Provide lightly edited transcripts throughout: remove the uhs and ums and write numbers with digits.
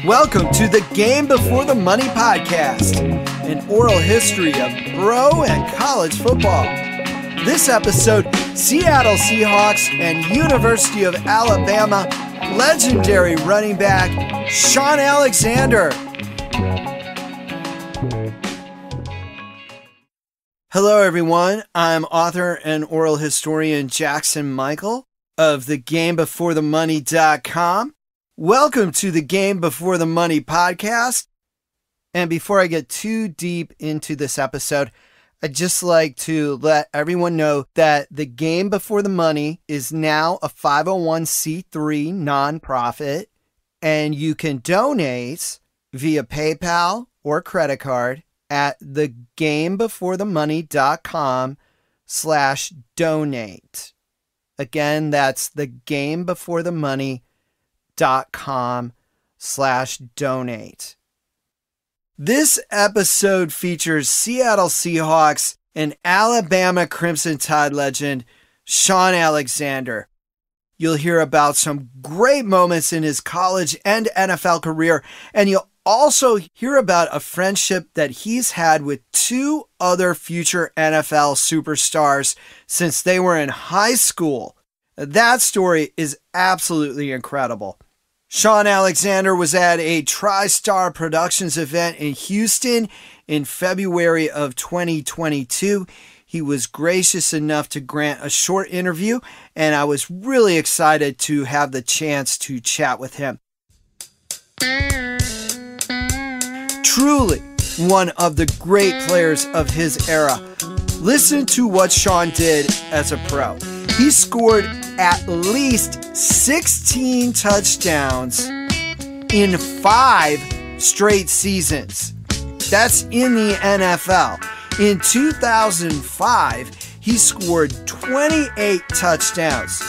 Welcome to the Game Before the Money podcast, an oral history of pro and college football. This episode, Seattle Seahawks and University of Alabama legendary running back Shaun Alexander. Hello everyone, I'm author and oral historian Jackson Michael of thegamebeforethemoney.com. Welcome to the Game Before the Money podcast. And before I get too deep into this episode, I'd just like to let everyone know that the Game Before the Money is now a 501c3 nonprofit, and you can donate via PayPal or credit card at thegamebeforethemoney.com/donate. Again, that's thegamebeforethemoney.com/donate. This episode features Seattle Seahawks and Alabama Crimson Tide legend Shaun Alexander. You'll hear about some great moments in his college and NFL career, and you'll also hear about a friendship that he's had with two other future NFL superstars since they were in high school. That story is absolutely incredible. Shaun Alexander was at a TriStar Productions event in Houston in February of 2022. He was gracious enough to grant a short interview, and I was really excited to have the chance to chat with him. Truly one of the great players of his era. Listen to what Shaun did as a pro. He scored at least 16 touchdowns in 5 straight seasons. That's in the NFL. In 2005, he scored 28 touchdowns,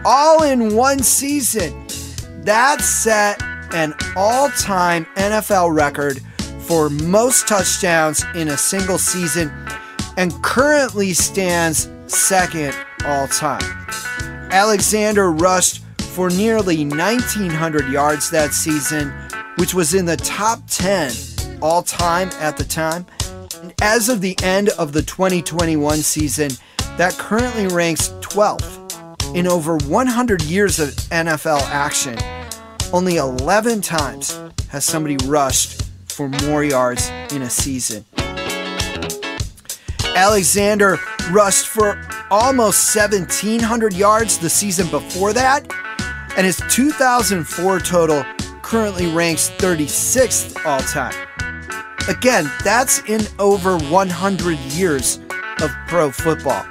all in one season. That set an all-time NFL record for most touchdowns in a single season and currently stands second all-time. Alexander rushed for nearly 1,900 yards that season, which was in the top 10 all-time at the time. And as of the end of the 2021 season, that currently ranks 12th. In over 100 years of NFL action, only 11 times has somebody rushed for more yards in a season. Alexander rushed for almost 1,700 yards the season before that, and his 2004 total currently ranks 36th all-time. Again, that's in over 100 years of pro football.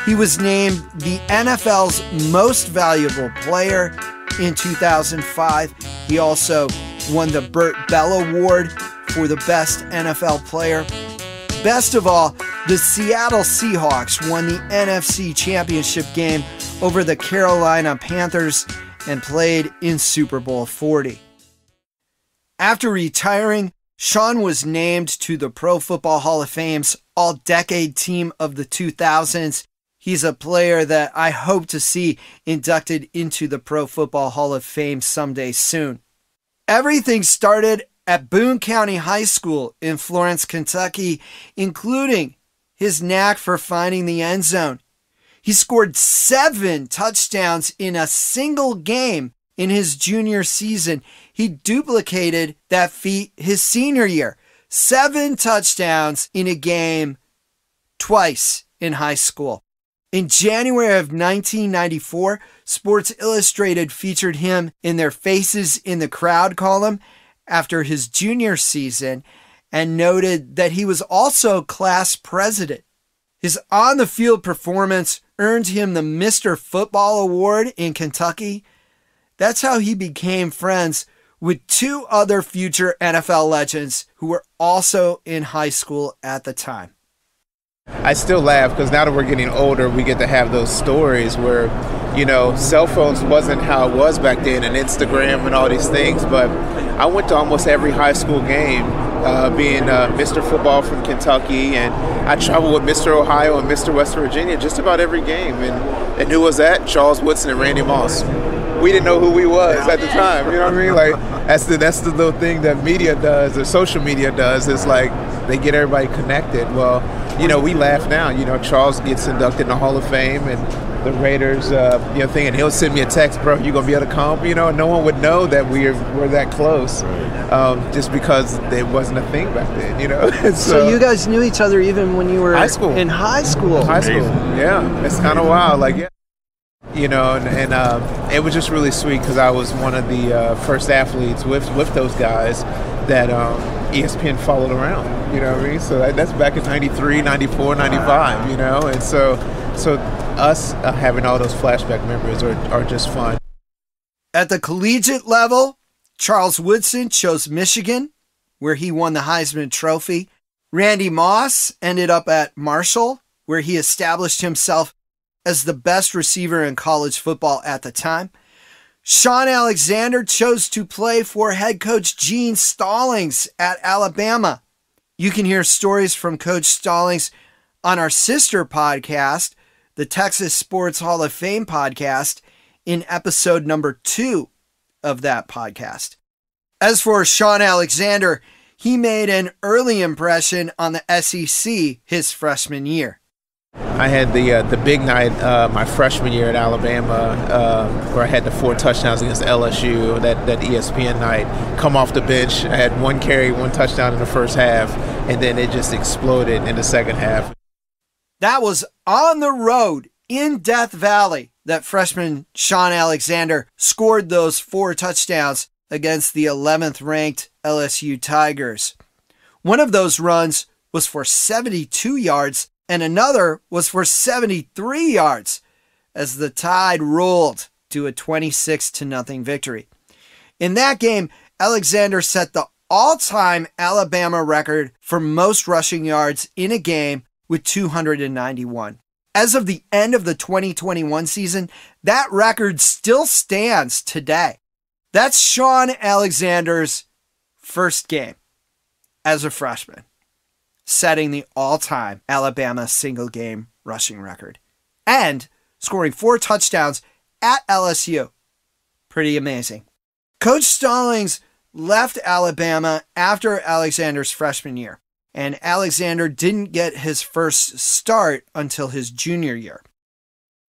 He was named the NFL's most valuable player in 2005. He also won the Burt Bell Award for the best NFL player. Best of all, the Seattle Seahawks won the NFC Championship game over the Carolina Panthers and played in Super Bowl 40. After retiring, Shaun was named to the Pro Football Hall of Fame's All-Decade Team of the 2000s. He's a player that I hope to see inducted into the Pro Football Hall of Fame someday soon. Everything started at Boone County High School in Florence, Kentucky, including his knack for finding the end zone. He scored 7 touchdowns in a single game in his junior season. He duplicated that feat his senior year. 7 touchdowns in a game twice in high school. In January of 1994, Sports Illustrated featured him in their Faces in the Crowd column after his junior season and noted that he was also class president. His on-the-field performance earned him the Mr. Football Award in Kentucky. That's how he became friends with 2 other future NFL legends who were also in high school at the time. I still laugh because now that we're getting older, we get to have those stories where, you know, cell phones wasn't how it was back then, and Instagram and all these things, but I went to almost every high school game, being Mr. Football from Kentucky, and I traveled with Mr. Ohio and Mr. West Virginia just about every game. And who was that? Charles Woodson and Randy Moss. we didn't know who he was at the time. You know what I mean? Like that's the little thing that media does, or social media does, is like they get everybody connected. Well, you know, we laugh now. You know, Charles gets inducted in the Hall of Fame, and the Raiders, thing, and he'll send me a text, bro, you gonna be able to come? You know, and no one would know that we're that close, just because it wasn't a thing back then. You know. So you guys knew each other even when you were high school. In high school. High school, yeah. It's kind of wild, like yeah. You know, and it was just really sweet because I was one of the first athletes with those guys that ESPN followed around. You know what I mean? So that's back in 93, 94, 95, you know? And so us having all those flashback memories are just fun. At the collegiate level, Charles Woodson chose Michigan, where he won the Heisman Trophy. Randy Moss ended up at Marshall, where he established himself as the best receiver in college football at the time. Shaun Alexander chose to play for head coach Gene Stallings at Alabama. You can hear stories from Coach Stallings on our sister podcast, the Texas Sports Hall of Fame podcast, in episode number 2 of that podcast. As for Shaun Alexander, he made an early impression on the SEC his freshman year. I had the big night my freshman year at Alabama, where I had the 4 touchdowns against LSU, that ESPN night. Come off the bench, I had 1 carry, 1 touchdown in the first half, and then it just exploded in the second half. That was on the road in Death Valley that freshman Shaun Alexander scored those 4 touchdowns against the 11th ranked LSU Tigers. One of those runs was for 72 yards, and another was for 73 yards as the Tide rolled to a 26-0 victory. In that game, Alexander set the all-time Alabama record for most rushing yards in a game with 291. As of the end of the 2021 season, that record still stands today. That's Shaun Alexander's first game as a freshman, setting the all-time Alabama single-game rushing record and scoring 4 touchdowns at LSU. Pretty amazing. Coach Stallings left Alabama after Alexander's freshman year, and Alexander didn't get his first start until his junior year.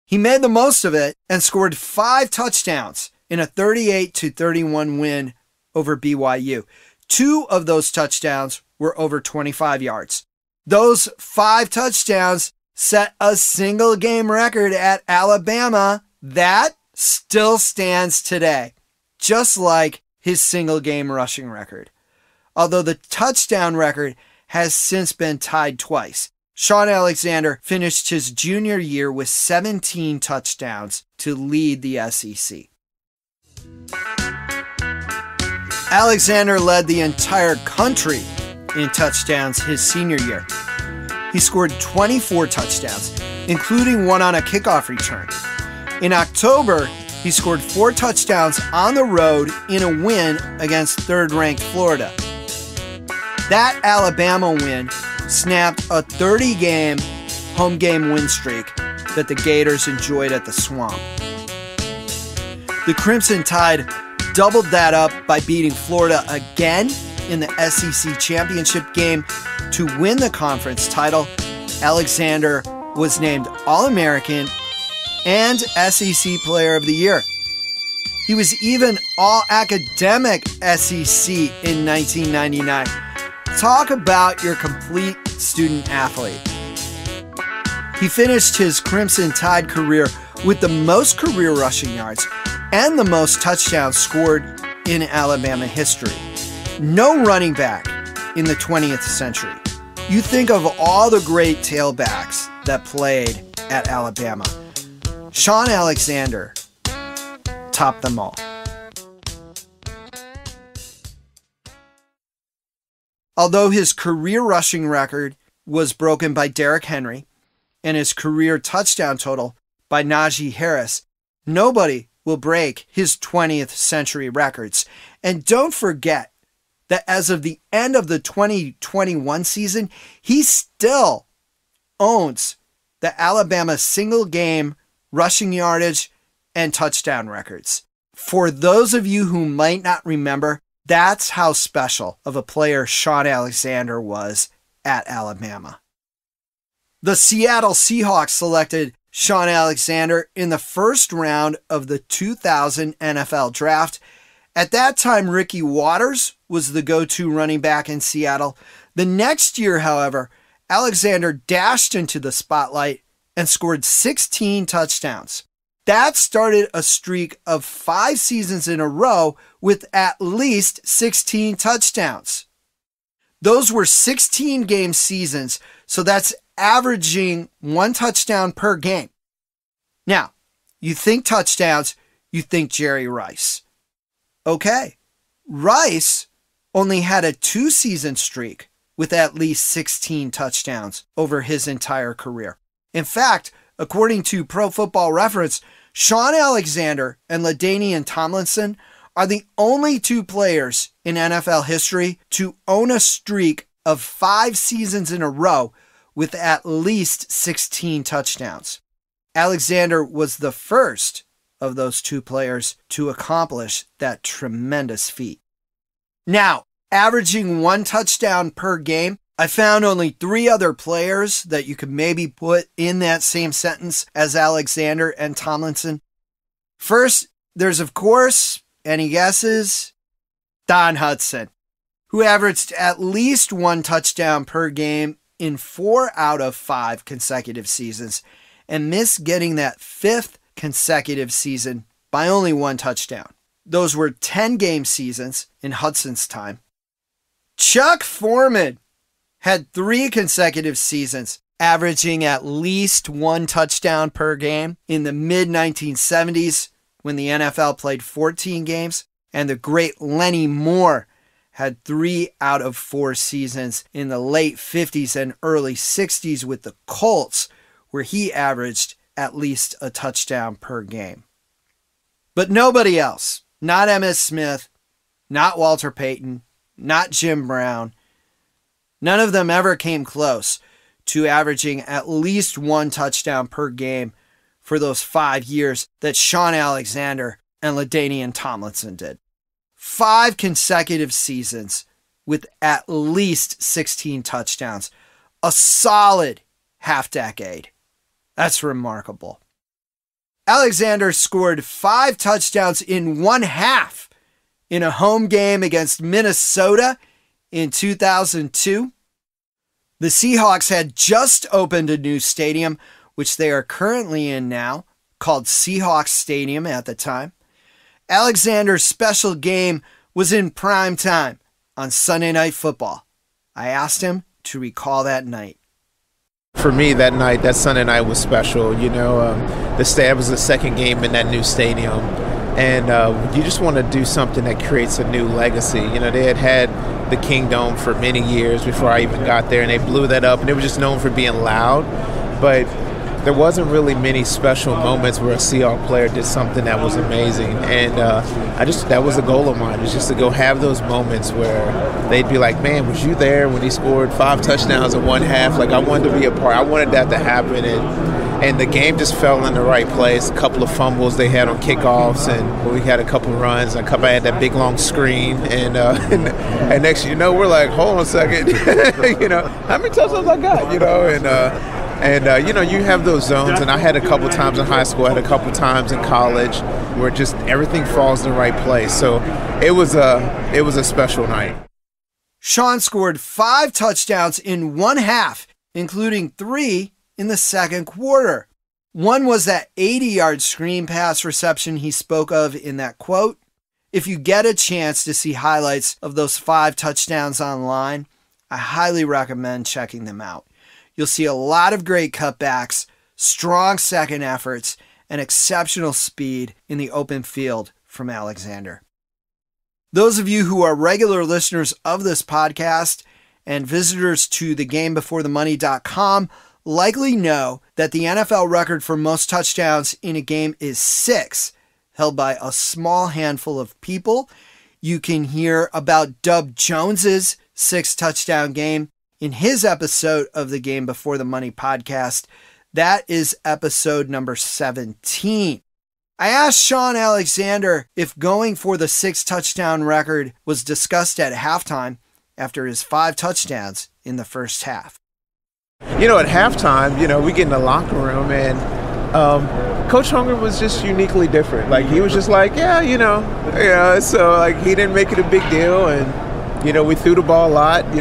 He made the most of it and scored 5 touchdowns in a 38-31 win over BYU. 2 of those touchdowns were over 25 yards. Those 5 touchdowns set a single game record at Alabama that still stands today, just like his single game rushing record. Although the touchdown record has since been tied twice. Shaun Alexander finished his junior year with 17 touchdowns to lead the SEC. Alexander led the entire country in touchdowns his senior year. He scored 24 touchdowns, including 1 on a kickoff return. In October, he scored 4 touchdowns on the road in a win against third-ranked Florida. That Alabama win snapped a 30-game home game win streak that the Gators enjoyed at the Swamp. The Crimson Tide doubled that up by beating Florida again in the SEC championship game to win the conference title. Alexander was named All-American and SEC Player of the Year. He was even All-Academic SEC in 1999. Talk about your complete student athlete. He finished his Crimson Tide career with the most career rushing yards and the most touchdowns scored in Alabama history. No running back in the 20th century. You think of all the great tailbacks that played at Alabama. Shaun Alexander topped them all. Although his career rushing record was broken by Derrick Henry and his career touchdown total by Najee Harris, nobody will break his 20th century records. And don't forget that as of the end of the 2021 season, he still owns the Alabama single game rushing yardage and touchdown records. For those of you who might not remember, that's how special of a player Shaun Alexander was at Alabama. The Seattle Seahawks selected Shaun Alexander in the first round of the 2000 NFL Draft. At that time, Ricky Watters was the go-to running back in Seattle. The next year, however, Alexander dashed into the spotlight and scored 16 touchdowns. That started a streak of 5 seasons in a row with at least 16 touchdowns. Those were 16-game seasons, so that's averaging 1 touchdown per game. Now, you think touchdowns, you think Jerry Rice. Okay, Rice only had a 2-season streak with at least 16 touchdowns over his entire career. In fact, according to Pro Football Reference, Shaun Alexander and LaDainian Tomlinson are the only 2 players in NFL history to own a streak of 5 seasons in a row with at least 16 touchdowns. Alexander was the first of those 2 players to accomplish that tremendous feat. Now, averaging 1 touchdown per game, I found only 3 other players that you could maybe put in that same sentence as Alexander and Tomlinson. First, there's, of course, any guesses? Don Hutson, who averaged at least 1 touchdown per game in 4 out of 5 consecutive seasons and missed getting that 5th consecutive season by only 1 touchdown. Those were 10-game seasons in Hudson's time. Chuck Foreman had 3 consecutive seasons, averaging at least 1 touchdown per game in the mid-1970s when the NFL played 14 games, and the great Lenny Moore had 3 out of 4 seasons in the late 50s and early 60s with the Colts, where he averaged at least a touchdown per game. But nobody else, not Emmitt Smith, not Walter Payton, not Jim Brown, none of them ever came close to averaging at least 1 touchdown per game for those 5 years that Shaun Alexander and LaDainian Tomlinson did. 5 consecutive seasons with at least 16 touchdowns. A solid half-decade. That's remarkable. Alexander scored 5 touchdowns in 1 half in a home game against Minnesota in 2002. The Seahawks had just opened a new stadium, which they are currently in now, called Seahawks Stadium at the time. Alexander's special game was in prime time on Sunday Night Football. I asked him to recall that night. For me, that night, that Sunday night was special. You know, that was the second game in that new stadium. And you just want to do something that creates a new legacy. You know, they had the Kingdome for many years before I even got there, and they blew that up, and it was just known for being loud. But there wasn't really many special moments where a Seahawks player did something that was amazing. And that was a goal of mine, is just to go have those moments where they'd be like, man, was you there when he scored 5 touchdowns in 1 half? Like, I wanted to be a part. I wanted that to happen. And the game just fell in the right place. A couple of fumbles they had on kickoffs, and we had a couple runs. I had that big long screen, and next you know, we're like, hold on a second, you know, how many touchdowns I got, you know, and you know, you have those zones, and I had a couple times in high school, I had a couple times in college, where just everything falls in the right place. So it was a special night. Shaun scored 5 touchdowns in 1 half, including 3 in the second quarter. One was that 80-yard screen pass reception he spoke of in that quote. If you get a chance to see highlights of those 5 touchdowns online, I highly recommend checking them out. You'll see a lot of great cutbacks, strong second efforts, and exceptional speed in the open field from Alexander. Those of you who are regular listeners of this podcast and visitors to thegamebeforethemoney.com likely know that the NFL record for most touchdowns in a game is 6, held by a small handful of people. You can hear about Dub Jones's 6-touchdown game in his episode of the Game Before the Money podcast. That is episode number 17. I asked Shaun Alexander if going for the 6-touchdown record was discussed at halftime after his 5 touchdowns in the first half. You know, at halftime, we get in the locker room and Coach Hunger was just uniquely different. Like, he was just like, so like he didn't make it a big deal, and we threw the ball a lot, to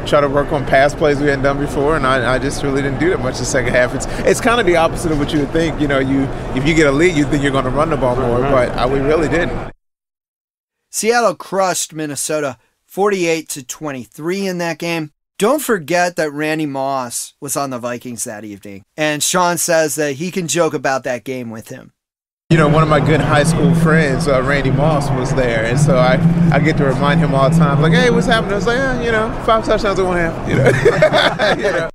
try to work on pass plays we hadn't done before, and I just really didn't do that much the second half. It's kind of the opposite of what you would think. If you get a lead, you think you're going to run the ball more, but we really didn't. Seattle crushed Minnesota 48-23 in that game. Don't forget that Randy Moss was on the Vikings that evening, and Shaun says that he can joke about that game with him. One of my good high school friends, Randy Moss, was there, and so I get to remind him all the time, like, hey, what's happening? I was like, 5 touchdowns in 1 half.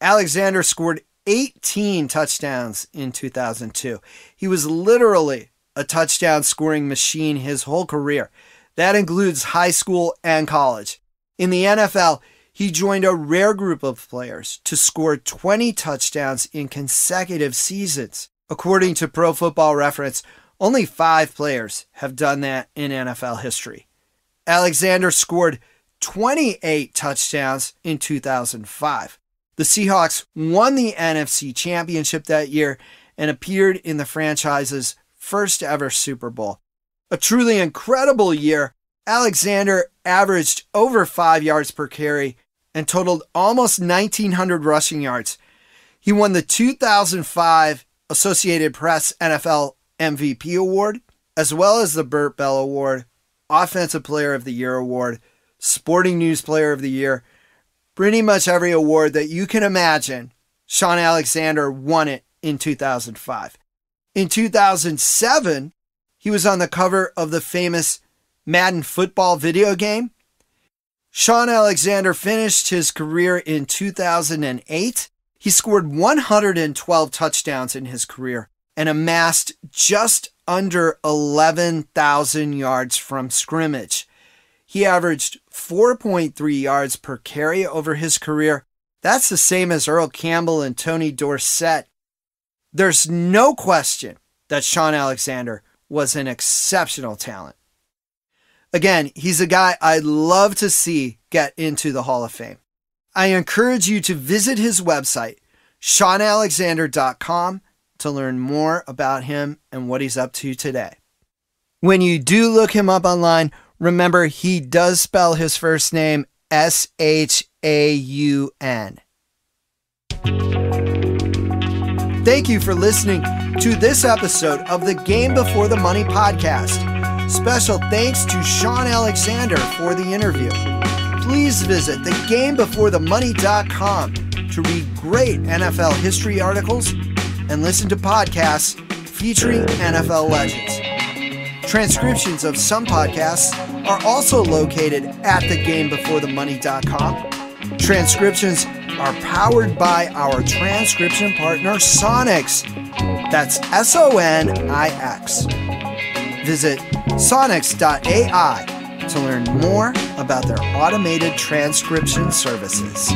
Alexander scored 18 touchdowns in 2002. He was literally a touchdown scoring machine his whole career. That includes high school and college. In the NFL, he joined a rare group of players to score 20 touchdowns in consecutive seasons. According to Pro Football Reference, only 5 players have done that in NFL history. Alexander scored 28 touchdowns in 2005. The Seahawks won the NFC Championship that year and appeared in the franchise's first ever Super Bowl. A truly incredible year. Alexander averaged over 5 yards per carry and totaled almost 1,900 rushing yards. He won the 2005 Associated Press NFL MVP Award, as well as the Burt Bell Award, Offensive Player of the Year Award, Sporting News Player of the Year. Pretty much every award that you can imagine, Shaun Alexander won it in 2005. In 2007, he was on the cover of the famous Madden football video game. Shaun Alexander finished his career in 2008. He scored 112 touchdowns in his career and amassed just under 11,000 yards from scrimmage. He averaged 4.3 yards per carry over his career. That's the same as Earl Campbell and Tony Dorsett. There's no question that Shaun Alexander was an exceptional talent. Again, he's a guy I'd love to see get into the Hall of Fame. I encourage you to visit his website, ShaunAlexander.com, to learn more about him and what he's up to today. When you do look him up online, remember he does spell his first name S-H-A-U-N. Thank you for listening to this episode of the Game Before the Money podcast. Special thanks to Shaun Alexander for the interview. Please visit thegamebeforethemoney.com to read great NFL history articles and listen to podcasts featuring NFL legends. Transcriptions of some podcasts are also located at thegamebeforethemoney.com. Transcriptions are powered by our transcription partner, Sonix. That's S-O-N-I-X. Visit sonix.ai to learn more about their automated transcription services.